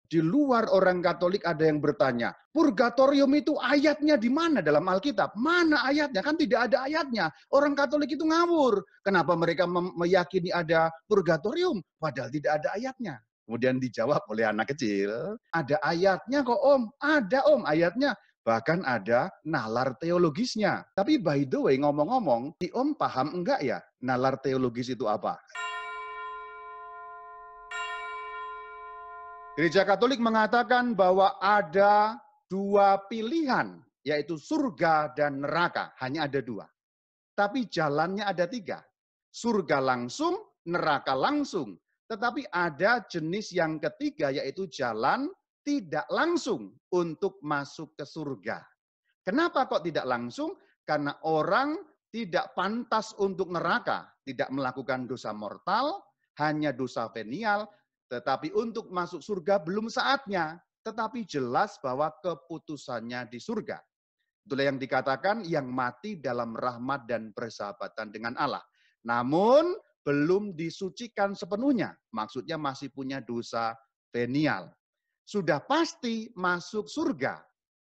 Di luar orang Katolik ada yang bertanya, purgatorium itu ayatnya di mana dalam Alkitab? Mana ayatnya? Kan tidak ada ayatnya. Orang Katolik itu ngawur. Kenapa mereka meyakini ada purgatorium? Padahal tidak ada ayatnya. Kemudian dijawab oleh anak kecil, ada ayatnya kok Om. Ada Om ayatnya. Bahkan ada nalar teologisnya. Tapi by the way, ngomong-ngomong, di Om paham enggak ya nalar teologis itu apa? Gereja Katolik mengatakan bahwa ada dua pilihan, yaitu surga dan neraka. Hanya ada dua. Tapi jalannya ada tiga. Surga langsung, neraka langsung. Tetapi ada jenis yang ketiga, yaitu jalan tidak langsung untuk masuk ke surga. Kenapa kok tidak langsung? Karena orang tidak pantas untuk neraka, tidak melakukan dosa mortal, hanya dosa venial, tetapi untuk masuk surga belum saatnya, tetapi jelas bahwa keputusannya di surga. Itulah yang dikatakan yang mati dalam rahmat dan persahabatan dengan Allah. Namun belum disucikan sepenuhnya, maksudnya masih punya dosa venial. Sudah pasti masuk surga,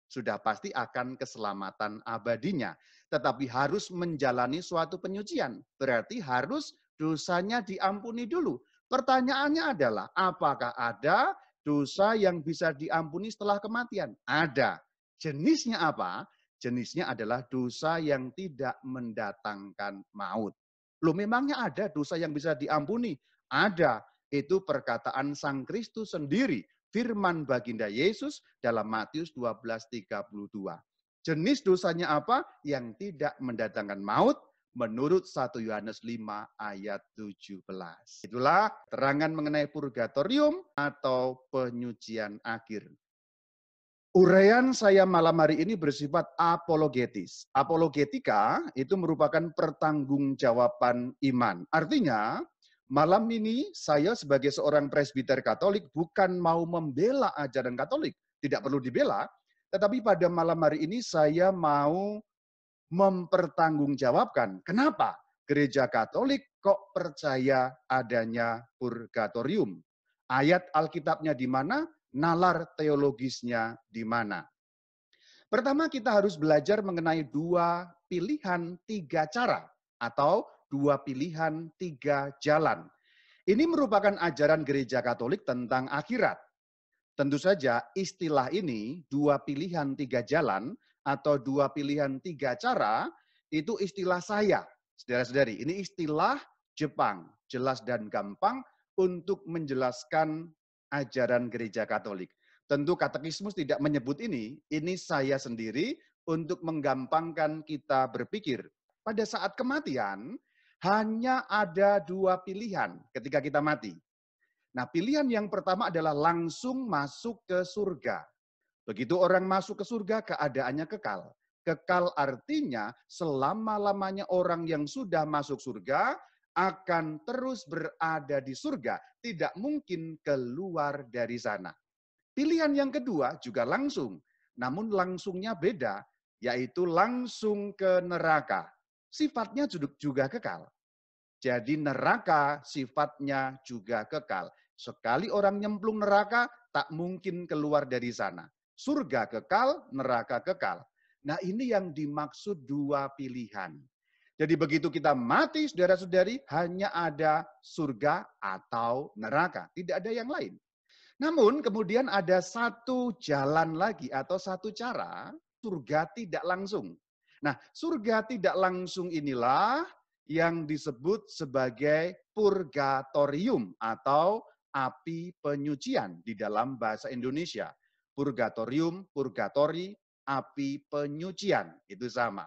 sudah pasti akan keselamatan abadinya. Tetapi harus menjalani suatu penyucian, berarti harus dosanya diampuni dulu. Pertanyaannya adalah, apakah ada dosa yang bisa diampuni setelah kematian? Ada. Jenisnya apa? Jenisnya adalah dosa yang tidak mendatangkan maut. Loh, memangnya ada dosa yang bisa diampuni? Ada. Itu perkataan Sang Kristus sendiri, firman baginda Yesus dalam Matius 12:32. Jenis dosanya apa? Yang tidak mendatangkan maut, menurut 1 Yohanes 5 ayat 17. Itulah terangan mengenai purgatorium atau penyucian akhir. Uraian saya malam hari ini bersifat apologetis. Apologetika itu merupakan pertanggungjawaban iman. Artinya, malam ini saya sebagai seorang presbiter Katolik bukan mau membela ajaran Katolik. Tidak perlu dibela. Tetapi pada malam hari ini saya mau mempertanggungjawabkan. Kenapa Gereja Katolik kok percaya adanya purgatorium? Ayat Alkitabnya di mana? Nalar teologisnya di mana? Pertama kita harus belajar mengenai dua pilihan tiga cara atau dua pilihan tiga jalan. Ini merupakan ajaran Gereja Katolik tentang akhirat. Tentu saja istilah ini, dua pilihan tiga jalan atau dua pilihan tiga cara, itu istilah saya. Saudara-saudari, ini istilah Jepang, jelas dan gampang untuk menjelaskan ajaran Gereja Katolik. Tentu katekismus tidak menyebut ini saya sendiri untuk menggampangkan kita berpikir. Pada saat kematian, hanya ada dua pilihan ketika kita mati. Nah, pilihan yang pertama adalah langsung masuk ke surga. Begitu orang masuk ke surga, keadaannya kekal. Kekal artinya selama-lamanya orang yang sudah masuk surga akan terus berada di surga, tidak mungkin keluar dari sana. Pilihan yang kedua juga langsung, namun langsungnya beda, yaitu langsung ke neraka. Sifatnya juga kekal. Jadi neraka sifatnya juga kekal. Sekali orang nyemplung neraka, tak mungkin keluar dari sana. Surga kekal, neraka kekal. Nah, ini yang dimaksud dua pilihan. Jadi begitu kita mati, saudara-saudari, hanya ada surga atau neraka. Tidak ada yang lain. Namun kemudian ada satu jalan lagi atau satu cara, surga tidak langsung. Nah, surga tidak langsung inilah yang disebut sebagai purgatorium atau api penyucian di dalam bahasa Indonesia. Purgatorium, purgatori, api penyucian, itu sama.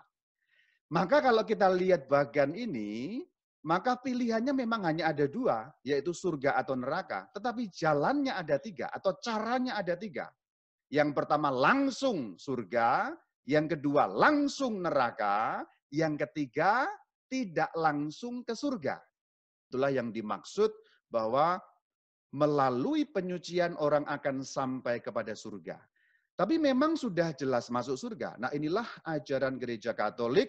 Maka kalau kita lihat bagian ini, maka pilihannya memang hanya ada dua, yaitu surga atau neraka. Tetapi jalannya ada tiga, atau caranya ada tiga. Yang pertama langsung surga, yang kedua langsung neraka, yang ketiga tidak langsung ke surga. Itulah yang dimaksud bahwa melalui penyucian orang akan sampai kepada surga. Tapi memang sudah jelas masuk surga. Nah, inilah ajaran Gereja Katolik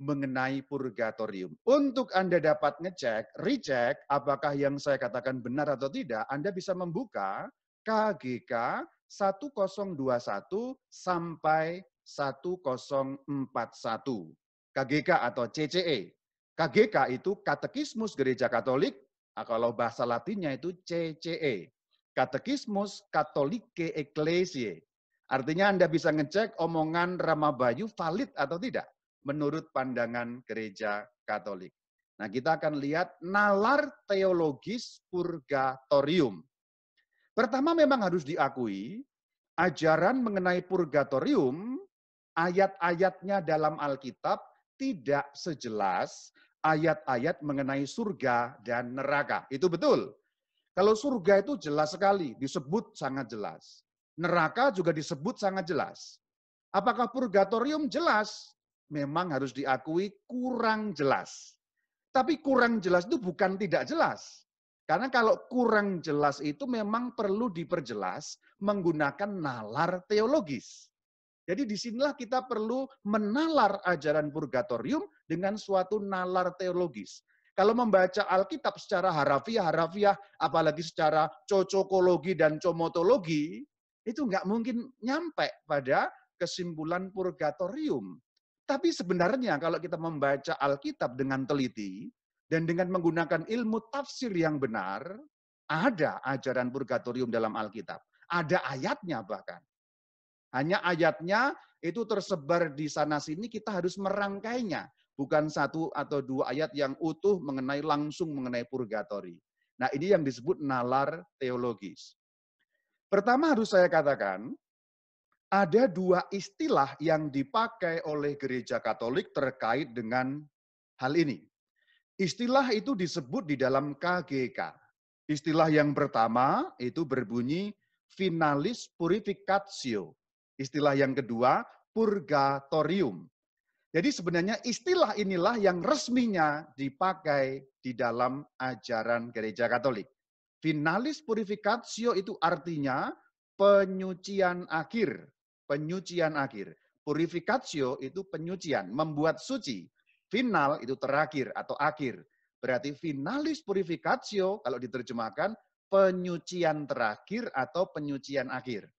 mengenai purgatorium. Untuk Anda dapat ngecek, recheck, apakah yang saya katakan benar atau tidak, Anda bisa membuka KGK 1021 sampai 1041. KGK atau CCE. KGK itu Katekismus Gereja Katolik, kalau bahasa Latinnya itu CCE. Katekismus Katolike Ecclesiae. Artinya Anda bisa ngecek omongan Rama Bayu valid atau tidak menurut pandangan Gereja Katolik. Nah, kita akan lihat nalar teologis purgatorium. Pertama memang harus diakui, ajaran mengenai purgatorium, ayat-ayatnya dalam Alkitab tidak sejelas ayat-ayat mengenai surga dan neraka. Itu betul. Kalau surga itu jelas sekali, disebut sangat jelas. Neraka juga disebut sangat jelas. Apakah purgatorium jelas? Memang harus diakui kurang jelas. Tapi kurang jelas itu bukan tidak jelas. Karena kalau kurang jelas itu memang perlu diperjelas menggunakan nalar teologis. Jadi disinilah kita perlu menalar ajaran purgatorium dengan suatu nalar teologis. Kalau membaca Alkitab secara harafiah, apalagi secara cocokologi dan comotologi, itu nggak mungkin nyampe pada kesimpulan purgatorium. Tapi sebenarnya kalau kita membaca Alkitab dengan teliti dan dengan menggunakan ilmu tafsir yang benar, ada ajaran purgatorium dalam Alkitab. Ada ayatnya bahkan. Hanya ayatnya itu tersebar di sana-sini, kita harus merangkainya. Bukan satu atau dua ayat yang utuh langsung mengenai purgatori. Nah, ini yang disebut nalar teologis. Pertama harus saya katakan, ada dua istilah yang dipakai oleh Gereja Katolik terkait dengan hal ini. Istilah itu disebut di dalam KGK. Istilah yang pertama itu berbunyi finalis purificatio. Istilah yang kedua purgatorium. Jadi sebenarnya istilah inilah yang resminya dipakai di dalam ajaran Gereja Katolik. Finalis purificatio itu artinya penyucian akhir. Penyucian akhir. Purificatio itu penyucian, membuat suci. Final itu terakhir atau akhir. Berarti finalis purificatio kalau diterjemahkan penyucian terakhir atau penyucian akhir.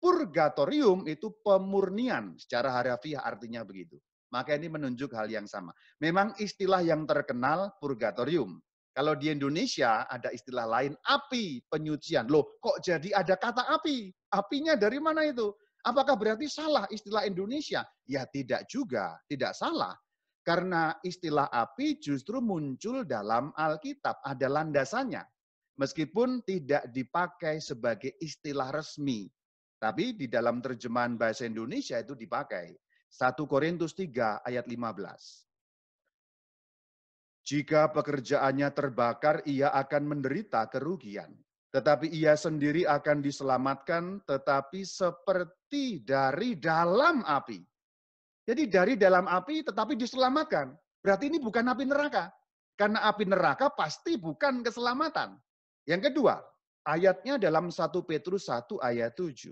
Purgatorium itu pemurnian, secara harafiah artinya begitu. Maka ini menunjuk hal yang sama. Memang istilah yang terkenal purgatorium. Kalau di Indonesia ada istilah lain, api penyucian. Loh, kok jadi ada kata api? Apinya dari mana itu? Apakah berarti salah istilah Indonesia? Ya tidak juga, tidak salah. Karena istilah api justru muncul dalam Alkitab, ada landasannya. Meskipun tidak dipakai sebagai istilah resmi. Tapi di dalam terjemahan bahasa Indonesia itu dipakai. 1 Korintus 3 ayat 15. Jika pekerjaannya terbakar, ia akan menderita kerugian. Tetapi ia sendiri akan diselamatkan, tetapi seperti dari dalam api. Jadi dari dalam api tetapi diselamatkan. Berarti ini bukan api neraka. Karena api neraka pasti bukan keselamatan. Yang kedua, ayatnya dalam 1 Petrus 1 ayat 7.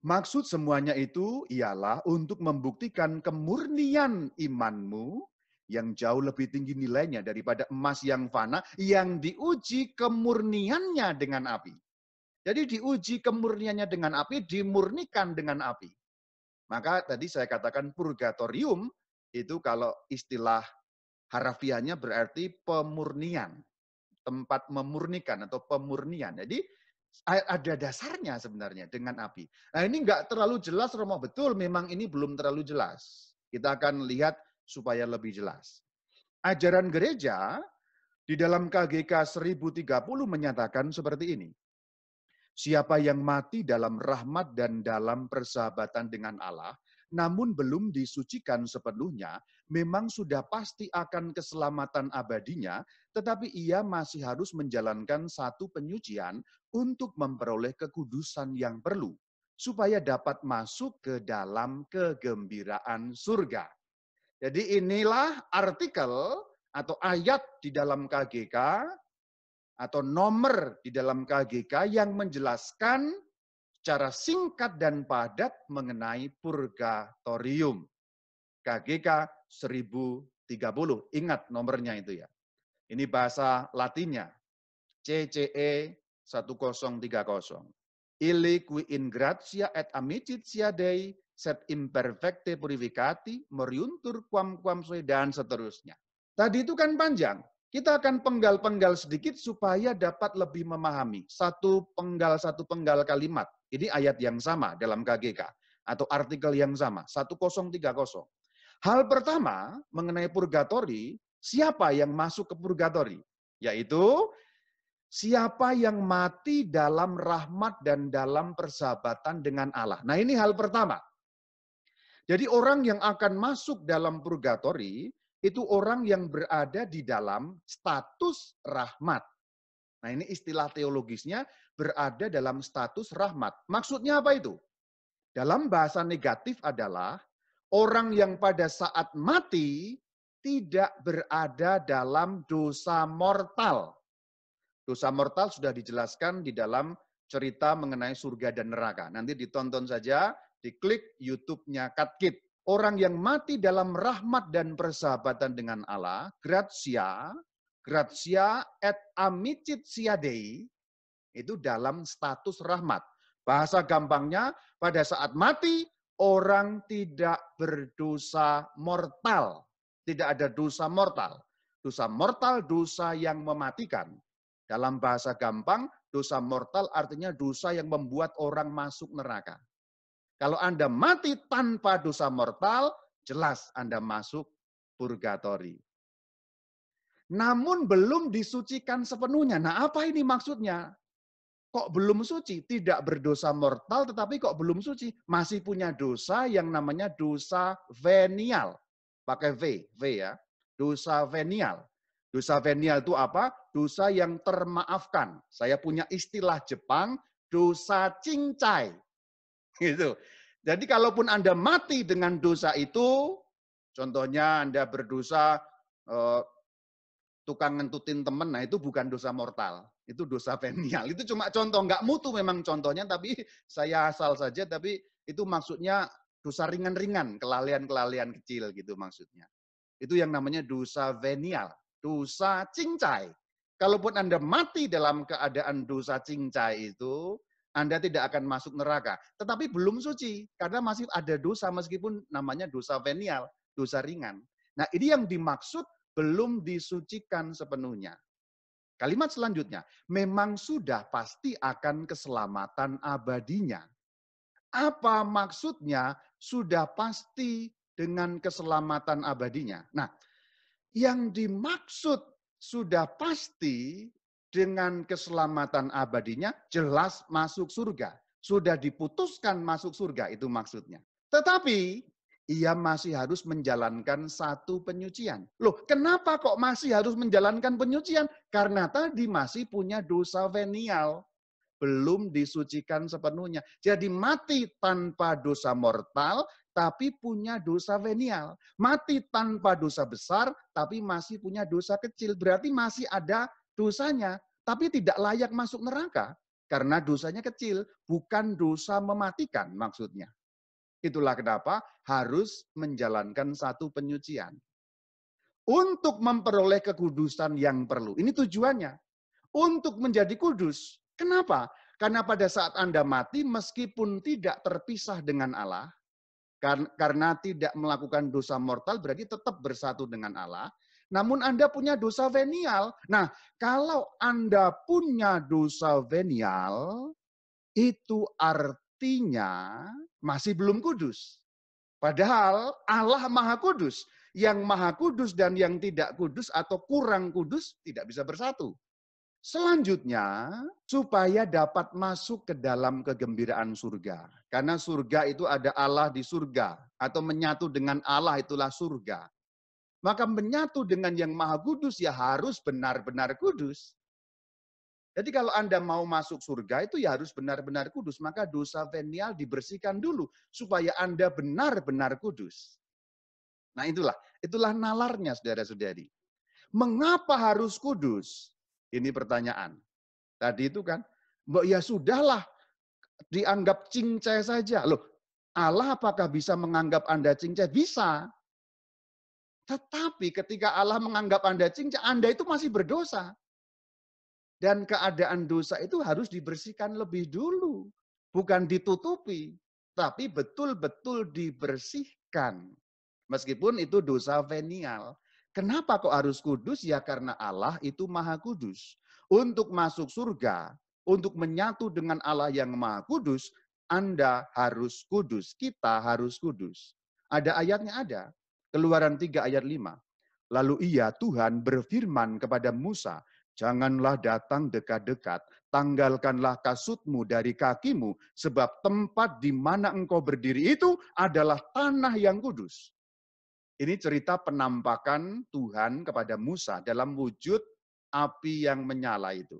Maksud semuanya itu ialah untuk membuktikan kemurnian imanmu yang jauh lebih tinggi nilainya daripada emas yang fana, yang diuji kemurniannya dengan api. Jadi diuji kemurniannya dengan api, dimurnikan dengan api. Maka tadi saya katakan purgatorium itu kalau istilah harafiahnya berarti pemurnian, tempat memurnikan atau pemurnian. Jadi ada dasarnya sebenarnya dengan api. Nah ini nggak terlalu jelas Romo, betul memang ini belum terlalu jelas. Kita akan lihat supaya lebih jelas. Ajaran gereja di dalam KGK 1030 menyatakan seperti ini. Siapa yang mati dalam rahmat dan dalam persahabatan dengan Allah, namun belum disucikan sepenuhnya, memang sudah pasti akan keselamatan abadinya, tetapi ia masih harus menjalankan satu penyucian untuk memperoleh kekudusan yang perlu, supaya dapat masuk ke dalam kegembiraan surga. Jadi inilah artikel atau ayat di dalam KGK atau nomor di dalam KGK yang menjelaskan secara singkat dan padat mengenai purgatorium. KGK 1030. Ingat nomornya itu ya. Ini bahasa Latinnya. CCE 1030. Ille qui in gratia et amicitia Dei sed imperfecte purificati moriuntur quam sui dan seterusnya. Tadi itu kan panjang. Kita akan penggal-penggal sedikit supaya dapat lebih memahami satu penggal kalimat. Ini ayat yang sama dalam KGK atau artikel yang sama, 1030. Hal pertama mengenai purgatori, siapa yang masuk ke purgatori? Yaitu siapa yang mati dalam rahmat dan dalam persahabatan dengan Allah. Nah, ini hal pertama. Jadi orang yang akan masuk dalam purgatori itu orang yang berada di dalam status rahmat. Nah, ini istilah teologisnya berada dalam status rahmat. Maksudnya apa itu? Dalam bahasa negatif adalah orang yang pada saat mati tidak berada dalam dosa mortal. Dosa mortal sudah dijelaskan di dalam cerita mengenai surga dan neraka. Nanti ditonton saja, diklik YouTube-nya Katkit. Orang yang mati dalam rahmat dan persahabatan dengan Allah, gratia et amicitia Dei, itu dalam status rahmat. Bahasa gampangnya, pada saat mati, orang tidak berdosa mortal. Tidak ada dosa mortal. Dosa mortal, dosa yang mematikan. Dalam bahasa gampang, dosa mortal artinya dosa yang membuat orang masuk neraka. Kalau Anda mati tanpa dosa mortal, jelas Anda masuk purgatori. Namun belum disucikan sepenuhnya. Nah, apa ini maksudnya? Kok belum suci? Tidak berdosa mortal, tetapi kok belum suci? Masih punya dosa yang namanya dosa venial. Pakai V ya. Dosa venial. Dosa venial itu apa? Dosa yang termaafkan. Saya punya istilah Jepang, dosa cincai. Gitu. Jadi kalaupun Anda mati dengan dosa itu, contohnya Anda berdosa tukang ngentutin temen, nah itu bukan dosa mortal, itu dosa venial. Itu cuma contoh, nggak mutu memang contohnya, tapi saya asal saja, tapi itu maksudnya dosa ringan-ringan, kelalaian-kelalaian kecil gitu maksudnya. Itu yang namanya dosa venial, dosa cincai. Kalaupun Anda mati dalam keadaan dosa cincai itu, Anda tidak akan masuk neraka. Tetapi belum suci, karena masih ada dosa meskipun namanya dosa venial, dosa ringan. Nah ini yang dimaksud belum disucikan sepenuhnya. Kalimat selanjutnya, memang sudah pasti akan keselamatan abadinya. Apa maksudnya sudah pasti dengan keselamatan abadinya? Nah, yang dimaksud sudah pasti dengan keselamatan abadinya jelas masuk surga. Sudah diputuskan masuk surga, itu maksudnya. Tetapi ia masih harus menjalankan satu penyucian. Loh, kenapa kok masih harus menjalankan penyucian? Karena tadi masih punya dosa venial. Belum disucikan sepenuhnya. Jadi mati tanpa dosa mortal, tapi punya dosa venial. Mati tanpa dosa besar, tapi masih punya dosa kecil. Berarti masih ada dosanya, tapi tidak layak masuk neraka. Karena dosanya kecil, bukan dosa mematikan maksudnya. Itulah kenapa harus menjalankan satu penyucian. Untuk memperoleh kekudusan yang perlu. Ini tujuannya. Untuk menjadi kudus. Kenapa? Karena pada saat Anda mati, meskipun tidak terpisah dengan Allah, karena tidak melakukan dosa mortal, berarti tetap bersatu dengan Allah. Namun Anda punya dosa venial. Nah, kalau Anda punya dosa venial, itu artinya masih belum kudus. Padahal Allah Maha Kudus. Yang Maha Kudus dan yang tidak kudus atau kurang kudus tidak bisa bersatu. Selanjutnya, supaya dapat masuk ke dalam kegembiraan surga. Karena surga itu ada Allah di surga. Atau menyatu dengan Allah itulah surga. Maka menyatu dengan yang Maha Kudus ya harus benar-benar kudus. Jadi kalau Anda mau masuk surga itu ya harus benar-benar kudus. Maka dosa venial dibersihkan dulu. Supaya Anda benar-benar kudus. Nah itulah nalarnya saudara-saudari. Mengapa harus kudus? Ini pertanyaan. Tadi itu kan, ya sudahlah dianggap cincai saja. Loh, Allah apakah bisa menganggap Anda cincai? Bisa. Tetapi ketika Allah menganggap Anda cincai, Anda itu masih berdosa. Dan keadaan dosa itu harus dibersihkan lebih dulu. Bukan ditutupi, tapi betul-betul dibersihkan. Meskipun itu dosa venial. Kenapa kok harus kudus? Ya karena Allah itu maha kudus. Untuk masuk surga, untuk menyatu dengan Allah yang maha kudus, Anda harus kudus. Kita harus kudus. Ada ayatnya ada. Keluaran 3 ayat 5. Lalu ia Tuhan berfirman kepada Musa, janganlah datang dekat-dekat, tanggalkanlah kasutmu dari kakimu, sebab tempat di mana engkau berdiri itu adalah tanah yang kudus. Ini cerita penampakan Tuhan kepada Musa dalam wujud api yang menyala itu.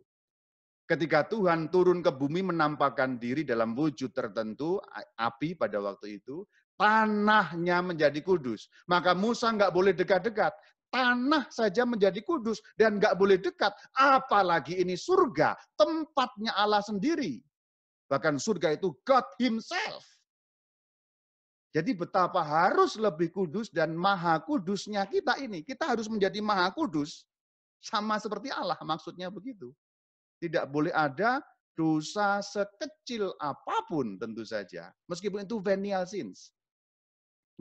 Ketika Tuhan turun ke bumi menampakkan diri dalam wujud tertentu, api pada waktu itu, tanahnya menjadi kudus. Maka Musa nggak boleh dekat-dekat. Tanah saja menjadi kudus dan nggak boleh dekat. Apalagi ini surga, tempatnya Allah sendiri. Bahkan surga itu God Himself. Jadi betapa harus lebih kudus dan maha kudusnya kita ini. Kita harus menjadi maha kudus. Sama seperti Allah, maksudnya begitu. Tidak boleh ada dosa sekecil apapun tentu saja. Meskipun itu venial sins.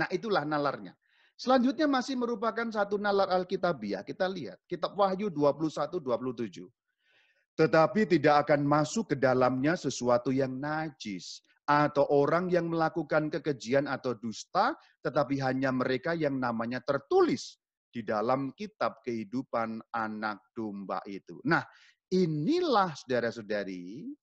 Nah itulah nalarnya. Selanjutnya masih merupakan satu nalar Alkitabiah. Kita lihat. Kitab Wahyu 21-27. Tetapi tidak akan masuk ke dalamnya sesuatu yang najis, atau orang yang melakukan kekejian atau dusta, tetapi hanya mereka yang namanya tertulis di dalam kitab kehidupan anak domba itu. Nah, inilah saudara-saudari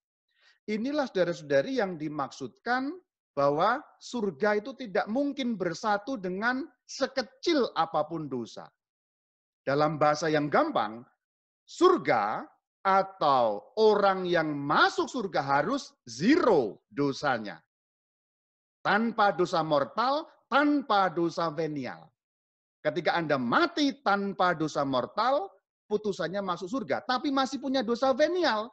yang dimaksudkan bahwa surga itu tidak mungkin bersatu dengan sekecil apapun dosa. Dalam bahasa yang gampang, surga atau orang yang masuk surga harus zero dosanya. Tanpa dosa mortal, tanpa dosa venial. Ketika Anda mati tanpa dosa mortal, putusannya masuk surga. Tapi masih punya dosa venial.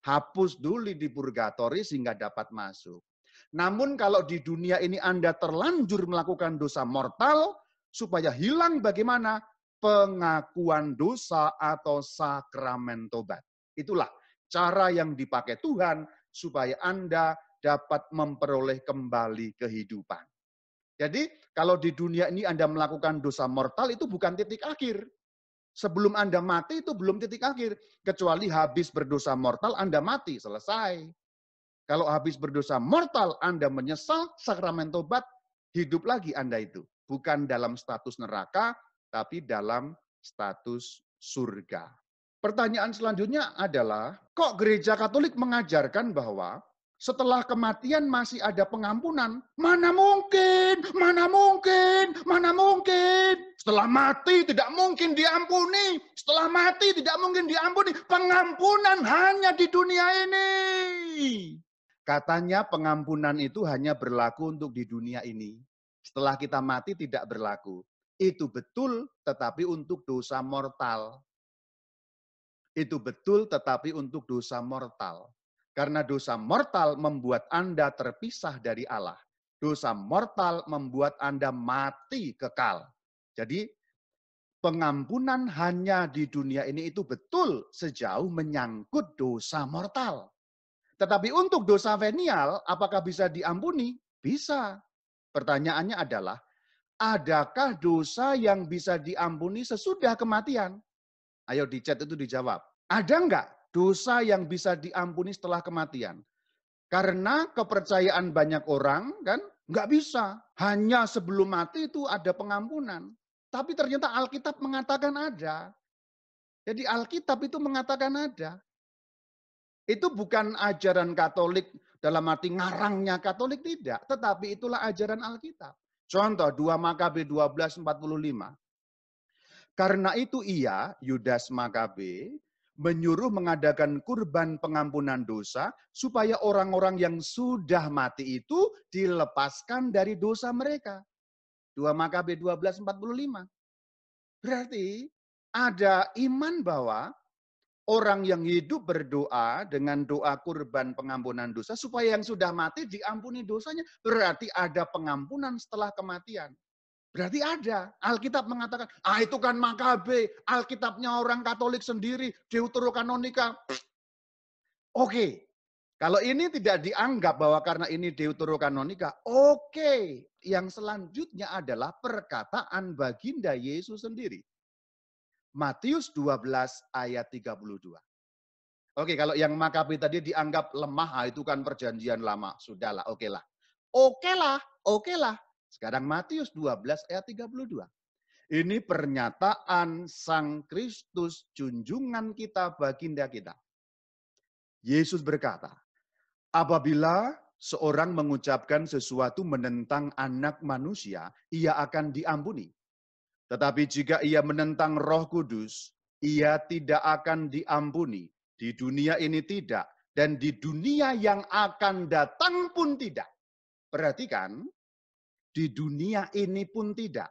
Hapus dulu di purgatori sehingga dapat masuk. Namun kalau di dunia ini Anda terlanjur melakukan dosa mortal, supaya hilang bagaimana? Pengakuan dosa atau sakramen tobat. Itulah cara yang dipakai Tuhan supaya Anda dapat memperoleh kembali kehidupan. Jadi kalau di dunia ini Anda melakukan dosa mortal itu bukan titik akhir. Sebelum Anda mati itu belum titik akhir. Kecuali habis berdosa mortal Anda mati, selesai. Kalau habis berdosa mortal Anda menyesal, sakramen tobat, hidup lagi Anda itu. Bukan dalam status neraka, tapi dalam status surga. Pertanyaan selanjutnya adalah, kok gereja Katolik mengajarkan bahwa setelah kematian masih ada pengampunan? Mana mungkin, mana mungkin, mana mungkin. Setelah mati tidak mungkin diampuni. Setelah mati tidak mungkin diampuni. Pengampunan hanya di dunia ini. Katanya pengampunan itu hanya berlaku untuk di dunia ini. Setelah kita mati tidak berlaku. Itu betul, tetapi untuk dosa mortal. Itu betul, tetapi untuk dosa mortal. Karena dosa mortal membuat Anda terpisah dari Allah. Dosa mortal membuat Anda mati kekal. Jadi pengampunan hanya di dunia ini itu betul sejauh menyangkut dosa mortal. Tetapi untuk dosa venial, apakah bisa diampuni? Bisa. Pertanyaannya adalah, adakah dosa yang bisa diampuni sesudah kematian? Ayo di chat itu dijawab. Ada enggak dosa yang bisa diampuni setelah kematian? Karena kepercayaan banyak orang kan enggak bisa. Hanya sebelum mati itu ada pengampunan. Tapi ternyata Alkitab mengatakan ada. Jadi Alkitab itu mengatakan ada. Itu bukan ajaran Katolik dalam arti ngarangnya Katolik, tidak. Tetapi itulah ajaran Alkitab. Contoh 2 Makabe 12:45. Karena itu ia, Yudas Makabe, menyuruh mengadakan kurban pengampunan dosa supaya orang-orang yang sudah mati itu dilepaskan dari dosa mereka. 2 Makabe 12:45. Berarti ada iman bahwa orang yang hidup berdoa dengan doa kurban pengampunan dosa supaya yang sudah mati diampuni dosanya. Berarti ada pengampunan setelah kematian. Berarti ada. Alkitab mengatakan, itu kan Makabe. Alkitabnya orang Katolik sendiri. Deuterokanonika. Oke, kalau ini tidak dianggap bahwa karena ini deuterokanonika, oke. Yang selanjutnya adalah perkataan baginda Yesus sendiri. Matius 12 ayat 32. Oke, kalau yang Makabe tadi dianggap lemah, itu kan perjanjian lama. Sudahlah, oke lah. Oke lah, oke lah. Sekarang Matius 12 ayat 32. Ini pernyataan Sang Kristus, junjungan kita, baginda kita. Yesus berkata, apabila seorang mengucapkan sesuatu menentang anak manusia, ia akan diampuni. Tetapi jika ia menentang Roh Kudus, ia tidak akan diampuni. Di dunia ini tidak, dan di dunia yang akan datang pun tidak. Perhatikan, di dunia ini pun tidak.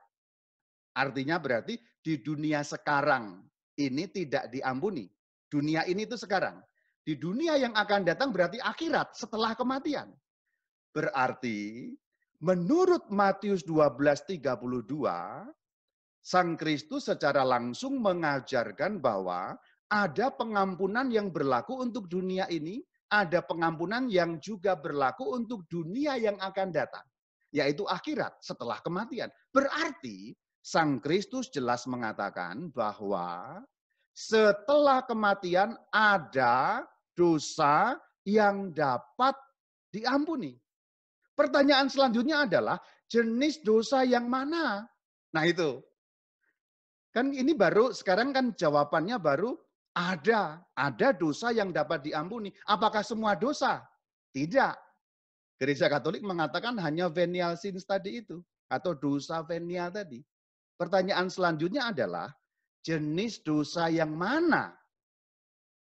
Artinya berarti di dunia sekarang ini tidak diampuni. Dunia ini itu sekarang. Di dunia yang akan datang berarti akhirat setelah kematian. Berarti menurut Matius 12:32, Sang Kristus secara langsung mengajarkan bahwa ada pengampunan yang berlaku untuk dunia ini, ada pengampunan yang juga berlaku untuk dunia yang akan datang, yaitu akhirat setelah kematian. Berarti Sang Kristus jelas mengatakan bahwa setelah kematian ada dosa yang dapat diampuni. Pertanyaan selanjutnya adalah jenis dosa yang mana? Nah itu, kan ini baru, sekarang kan jawabannya baru ada dosa yang dapat diampuni. Apakah semua dosa? Tidak. Gereja Katolik mengatakan hanya venial sins tadi itu, atau dosa venial tadi. Pertanyaan selanjutnya adalah, jenis dosa yang mana?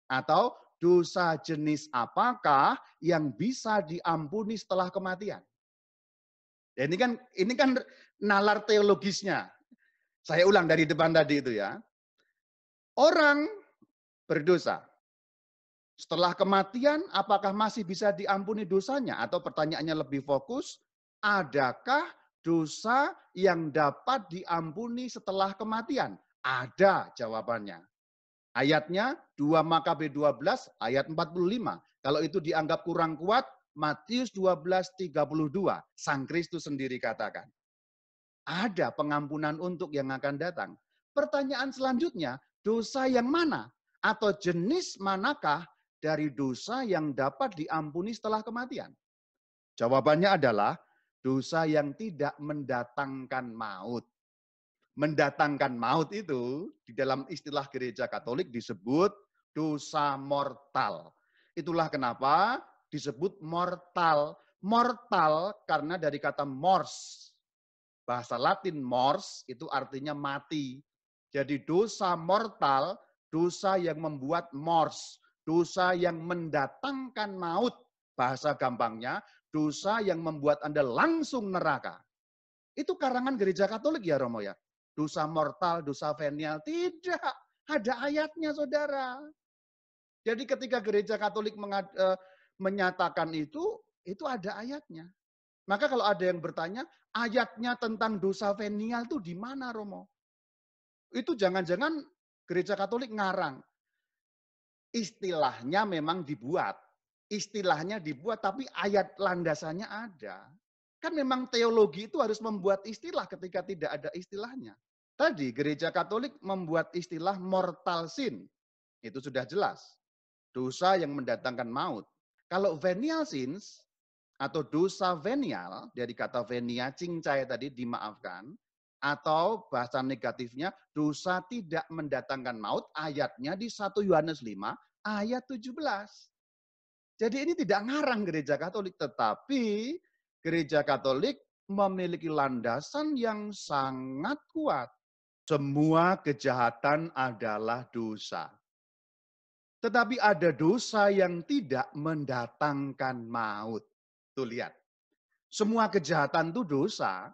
Atau dosa jenis apakah yang bisa diampuni setelah kematian? Ya, ini kan nalar teologisnya. Saya ulang dari depan tadi itu ya. Orang berdosa. Setelah kematian, apakah masih bisa diampuni dosanya? Atau pertanyaannya lebih fokus, adakah dosa yang dapat diampuni setelah kematian? Ada jawabannya. Ayatnya 2 Makabe 12 ayat 45. Kalau itu dianggap kurang kuat, Matius 12:32. Sang Kristus sendiri katakan. Ada pengampunan untuk yang akan datang. Pertanyaan selanjutnya, dosa yang mana? Atau jenis manakah dari dosa yang dapat diampuni setelah kematian? Jawabannya adalah dosa yang tidak mendatangkan maut. Mendatangkan maut itu di dalam istilah gereja Katolik disebut dosa mortal. Itulah kenapa disebut mortal. Mortal karena dari kata mors. Bahasa Latin mors itu artinya mati. Jadi dosa mortal, dosa yang membuat mors, dosa yang mendatangkan maut. Bahasa gampangnya, dosa yang membuat Anda langsung neraka. Itu karangan gereja Katolik ya Romo ya. Dosa mortal, dosa venial, tidak. Ada ayatnya saudara. Jadi ketika gereja Katolik menyatakan itu ada ayatnya. Maka kalau ada yang bertanya, ayatnya tentang dosa venial itu di mana, Romo? Itu jangan-jangan gereja Katolik ngarang. Istilahnya memang dibuat. Istilahnya dibuat, tapi ayat landasannya ada. Kan memang teologi itu harus membuat istilah ketika tidak ada istilahnya. Tadi gereja Katolik membuat istilah mortal sin. Itu sudah jelas. Dosa yang mendatangkan maut. Kalau venial sins, atau dosa venial, dari kata venia, cincai tadi dimaafkan, atau bahasa negatifnya, dosa tidak mendatangkan maut, ayatnya di 1 Yohanes 5, ayat 17. Jadi ini tidak ngarang gereja Katolik, tetapi gereja Katolik memiliki landasan yang sangat kuat. Semua kejahatan adalah dosa. Tetapi ada dosa yang tidak mendatangkan maut. Tuh lihat, semua kejahatan itu dosa,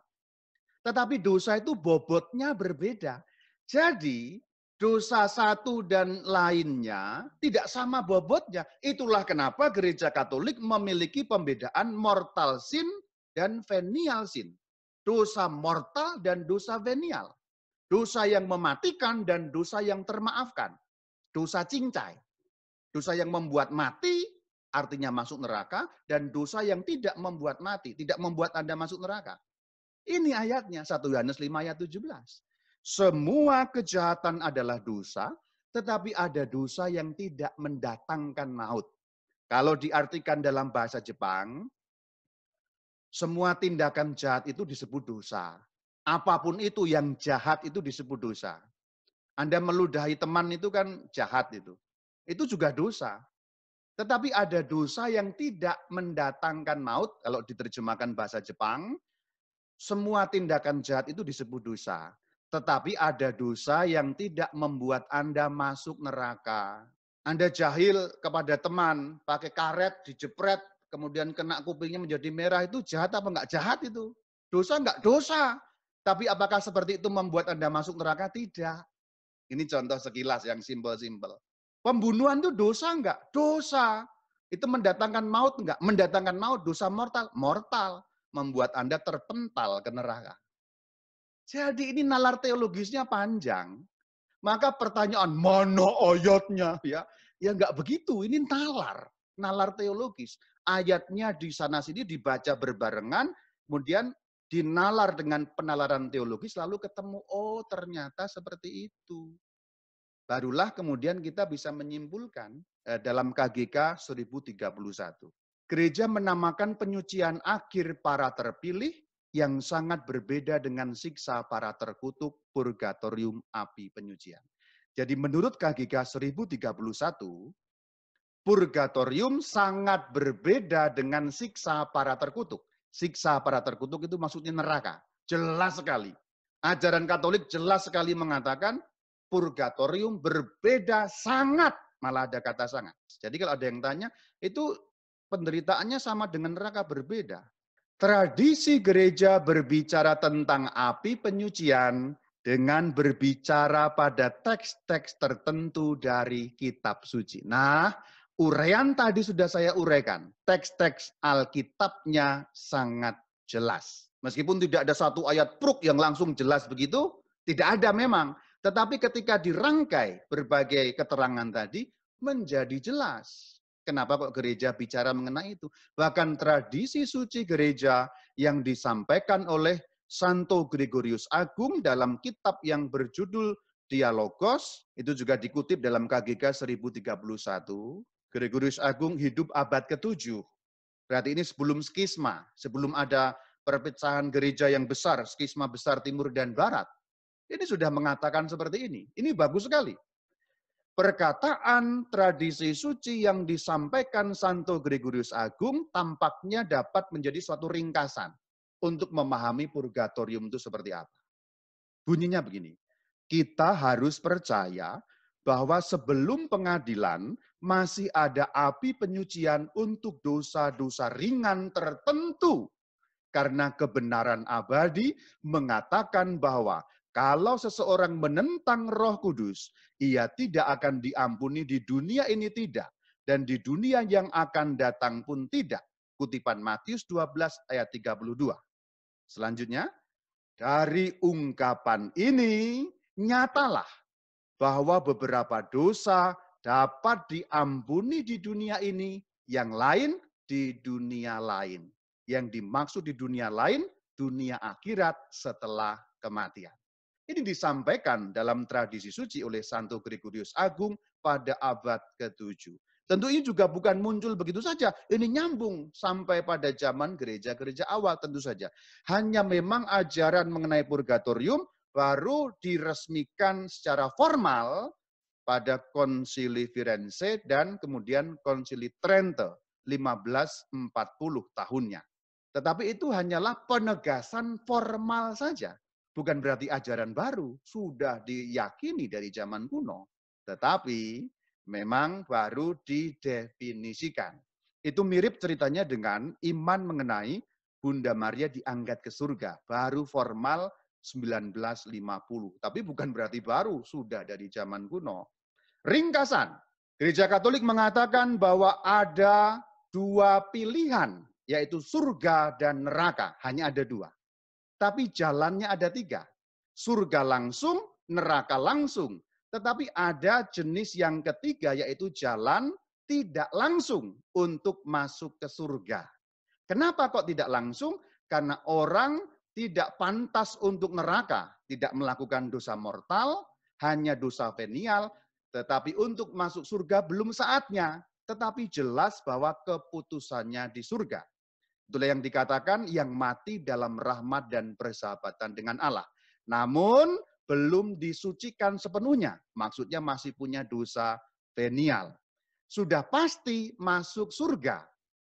tetapi dosa itu bobotnya berbeda. Jadi dosa satu dan lainnya tidak sama bobotnya. Itulah kenapa gereja Katolik memiliki pembedaan mortal sin dan venial sin. Dosa mortal dan dosa venial. Dosa yang mematikan dan dosa yang termaafkan. Dosa cincai. Dosa yang membuat mati artinya masuk neraka, dan dosa yang tidak membuat mati, tidak membuat Anda masuk neraka. Ini ayatnya, 1 Yohanes 5 ayat 17. Semua kejahatan adalah dosa, tetapi ada dosa yang tidak mendatangkan maut. Kalau diartikan dalam bahasa Jepang, semua tindakan jahat itu disebut dosa. Apapun itu yang jahat itu disebut dosa. Anda meludahi teman itu kan jahat itu. Itu juga dosa. Tetapi ada dosa yang tidak mendatangkan maut, kalau diterjemahkan bahasa Jepang, semua tindakan jahat itu disebut dosa. Tetapi ada dosa yang tidak membuat Anda masuk neraka. Anda jahil kepada teman, pakai karet, dijepret, kemudian kena kupingnya menjadi merah, itu jahat apa enggak jahat itu? Dosa enggak? Dosa. Tapi apakah seperti itu membuat Anda masuk neraka? Tidak. Ini contoh sekilas yang simpel-simpel. Pembunuhan itu dosa enggak? Dosa. Itu mendatangkan maut enggak? Mendatangkan maut, dosa mortal. Mortal. Membuat Anda terpental ke neraka. Jadi ini nalar teologisnya panjang. Maka pertanyaan, mana ayatnya? Ya enggak begitu, ini nalar teologis. Ayatnya di sana sini dibaca berbarengan, kemudian dinalar dengan penalaran teologis, lalu ketemu, oh ternyata seperti itu. Barulah kemudian kita bisa menyimpulkan dalam KGK 1031. Gereja menamakan penyucian akhir para terpilih yang sangat berbeda dengan siksa para terkutuk purgatorium api penyucian. Jadi menurut KGK 1031, purgatorium sangat berbeda dengan siksa para terkutuk. Siksa para terkutuk itu maksudnya neraka. Jelas sekali. Ajaran Katolik jelas sekali mengatakan purgatorium berbeda sangat. Malah ada kata sangat. Jadi kalau ada yang tanya, itu penderitaannya sama dengan neraka, berbeda. Tradisi gereja berbicara tentang api penyucian dengan berbicara pada teks-teks tertentu dari kitab suci. Nah, uraian tadi sudah saya uraikan. Teks-teks Alkitabnya sangat jelas. Meskipun tidak ada satu ayat pruk yang langsung jelas begitu, tidak ada memang. Tetapi ketika dirangkai berbagai keterangan tadi, menjadi jelas. Kenapa kok gereja bicara mengenai itu? Bahkan tradisi suci gereja yang disampaikan oleh Santo Gregorius Agung dalam kitab yang berjudul Dialogos, itu juga dikutip dalam KGK 1031. Gregorius Agung hidup abad ke-7. Berarti ini sebelum skisma, sebelum ada perpecahan gereja yang besar, skisma besar timur dan barat. Ini sudah mengatakan seperti ini. Ini bagus sekali. Perkataan tradisi suci yang disampaikan Santo Gregorius Agung tampaknya dapat menjadi suatu ringkasan untuk memahami purgatorium itu seperti apa. Bunyinya begini, kita harus percaya bahwa sebelum pengadilan masih ada api penyucian untuk dosa-dosa ringan tertentu. Karena kebenaran abadi mengatakan bahwa kalau seseorang menentang Roh Kudus, ia tidak akan diampuni di dunia ini tidak. Dan di dunia yang akan datang pun tidak. Kutipan Matius 12 ayat 32. Selanjutnya, dari ungkapan ini, nyatalah bahwa beberapa dosa dapat diampuni di dunia ini, yang lain di dunia lain. Yang dimaksud di dunia lain, dunia akhirat setelah kematian. Ini disampaikan dalam tradisi suci oleh Santo Gregorius Agung pada abad ke-7. Tentu ini juga bukan muncul begitu saja. Ini nyambung sampai pada zaman gereja-gereja awal tentu saja. Hanya memang ajaran mengenai purgatorium baru diresmikan secara formal pada Konsili Firenze dan kemudian Konsili Trento 1540 tahunnya. Tetapi itu hanyalah penegasan formal saja. Bukan berarti ajaran baru, sudah diyakini dari zaman kuno. Tetapi memang baru didefinisikan. Itu mirip ceritanya dengan iman mengenai Bunda Maria diangkat ke surga. Baru formal 1950. Tapi bukan berarti baru, sudah dari zaman kuno. Ringkasan, Gereja Katolik mengatakan bahwa ada dua pilihan, yaitu surga dan neraka. Hanya ada dua. Tapi jalannya ada tiga. Surga langsung, neraka langsung. Tetapi ada jenis yang ketiga, yaitu jalan tidak langsung untuk masuk ke surga. Kenapa kok tidak langsung? Karena orang tidak pantas untuk neraka, tidak melakukan dosa mortal, hanya dosa venial, tetapi untuk masuk surga belum saatnya, tetapi jelas bahwa keputusannya di surga. Itulah yang dikatakan yang mati dalam rahmat dan persahabatan dengan Allah. Namun belum disucikan sepenuhnya, maksudnya masih punya dosa venial. Sudah pasti masuk surga,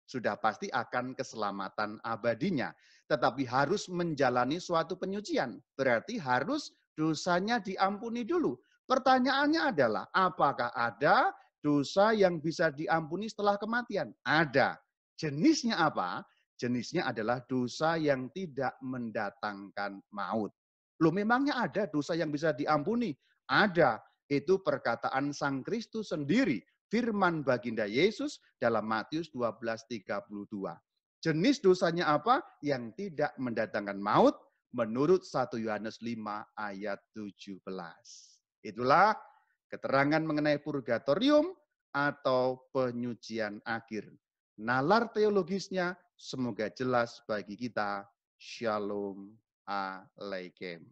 sudah pasti akan keselamatan abadinya. Tetapi harus menjalani suatu penyucian. Berarti harus dosanya diampuni dulu. Pertanyaannya adalah, apakah ada dosa yang bisa diampuni setelah kematian? Ada. Jenisnya apa? Jenisnya adalah dosa yang tidak mendatangkan maut. Loh, memangnya ada dosa yang bisa diampuni? Ada. Itu perkataan Sang Kristus sendiri, firman baginda Yesus dalam Matius 12:32. Jenis dosanya apa? Yang tidak mendatangkan maut menurut 1 Yohanes 5 ayat 17. Itulah keterangan mengenai purgatorium atau penyucian akhir. Nalar teologisnya semoga jelas bagi kita. Shalom Aleichem.